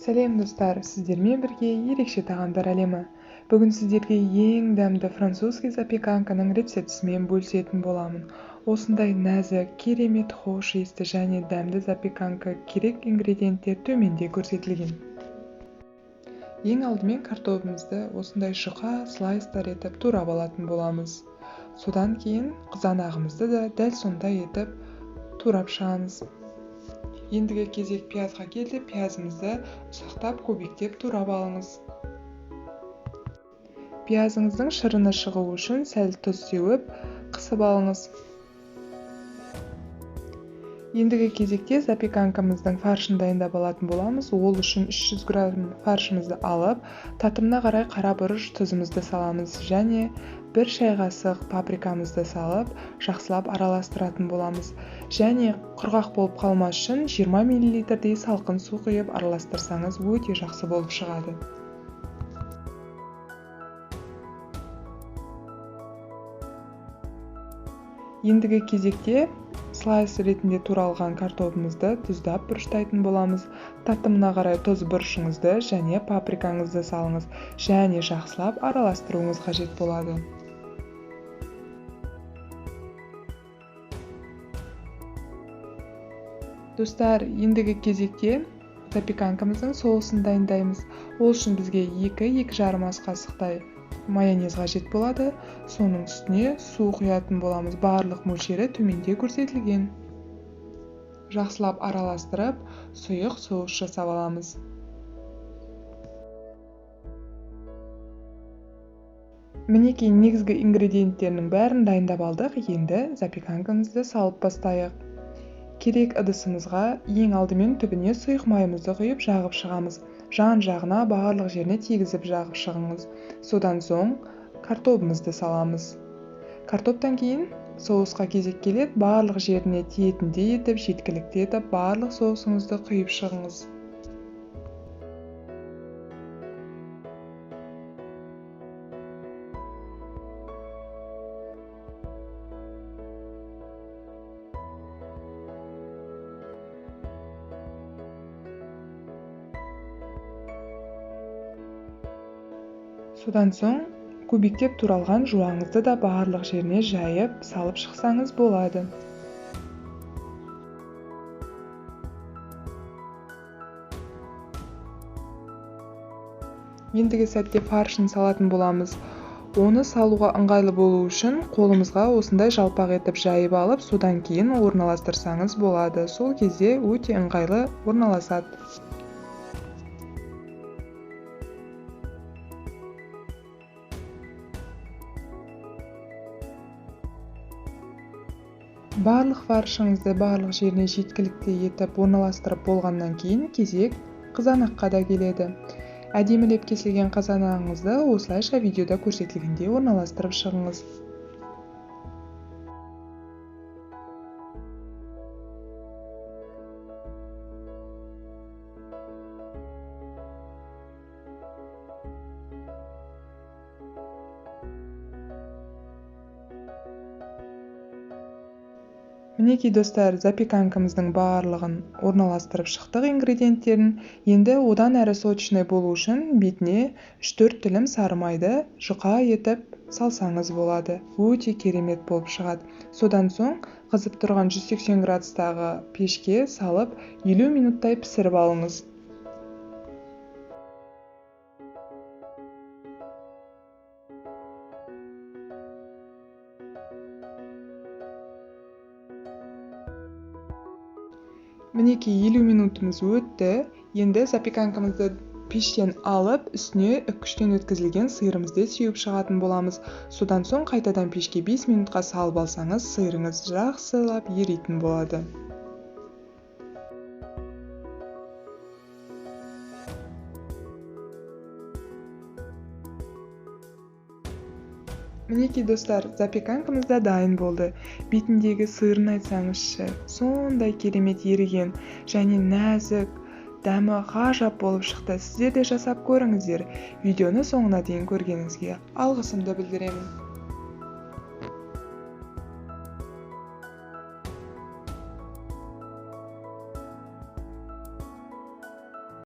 Сәлем достар, сіздермен бірге ерекше тағамдар әлемі. Бүгін сіздерге ең дәмді французский запеканканың рецептісімен бөлісетін боламын. Осындай нәзік, керемет хош иісті және дәмді запеканка керек ингредиенттер төменде көрсетілген. Ең алдымен картопымызды осындай жұқа слайстар етіп турап алатын боламыз. Содан кейін қызанағымызды да дәл сондай етіп турап шығамыз. Ендігі кезек пиязға келді. Пиязымызды ұсақтап көбіктеп турап алыңыз. Пиязыңыздың шырыны шығу үшін сәл тұз сеуіп, қысып алыңыз. Ендігі кезекте запеканкамыздың фаршын дайындап алатын боламыз. Ол үшін 300 грамм фаршымызды алып, татымына қарай қарабұрыш тұзымызды саламыз және 1 шай қасық паприкамызды салып, жақсылап араластыратын боламыз. Және құрғақ болып қалмас үшін 20 мл-дей салқын су құйып араластырсаңыз өте жақсы болып шығады. Ендігі кезекте слайс ретінде туралған картопымызды тұздап бұрыштайтын боламыз. Татымына қарай тұз бұрышыңызды және паприкаңызды салыңыз және жақсылап араластыруыңыз қажет болады. Достар, ендігі кезекте запеканкамыздың соусын дайындаймыз. Ол үшін бізге 2-2,5 ас қасықтай майонез қажет болады. Соның үстіне су құятын боламыз. Барлық мөлшері төменде көрсетілген. Жақсылап араластырып, сұйық соус жасап аламыз. Мінекей негізгі ингредиенттерінің бәрін дайындап алдық. Енді запеканкамызды салып бастайық. Керек ыдысымызға ең алдымен түбіне сұйық майымызды құйып жағып шығамыз. Жан-жағына барлық жеріне тигізіп жағып шығыңыз. Содан соң картопымызды саламыз. Картоптан кейін соусқа кезек келеді. Барлық жеріне тиетіндей етіп, жеткілікті етіп, барлық соусыңызды құйып шығыңыз. Содан соң көбіктеп туралған жуаңызды да барлық жеріне жайып, салып шықсаңыз болады. Ендігі сәтте фаршын салатын боламыз. Оны салуға ыңғайлы болу үшін қолымызға осындай жалпақ етіп жайып алып, содан кейін орналастырсаңыз болады. Сол кезде өте ыңғайлы орналасады. Барлық фаршыңызды барлық жеріне жеткілікті етіп орналастырып болғаннан кейін кезек қызанаққа да келеді. Әдемілеп кесілген қызанағыңызды осылайша видеода көрсетілгендей орналастырып шығыңыз. Мінекей достар, запеканкамыздың барлығын орналастырып шықтық ингредиенттерін. Енді одан әрі сочный болу үшін бетіне 3-4 тілім сары майды жұқа етіп салсаңыз болады. Өте керемет болып шығады. Содан соң қызып тұрған 180 градустағы пешке салып 50 минуттай пісіріп алыңыз. Мінекей 50 минутымыз өтті. Енді запеканкамызды пештен алып, үстіне үккіштен өткізілген сиырымызды сеуіп шығатын боламыз. Содан соң қайтадан пешке 5 минутқа салып алсаңыз, сиырыңыз жақсылап еритін болады. Мінекей достар, запеканкамыз да дайын болды. Бетіндегі сырын айтсаңызшы, сондай керемет еріген және нәзік, дәмі ғажап болып шықты. Сіздер де жасап көріңіздер. Видеоны соңына дейін көргеніңізге алғысымды білдіремін.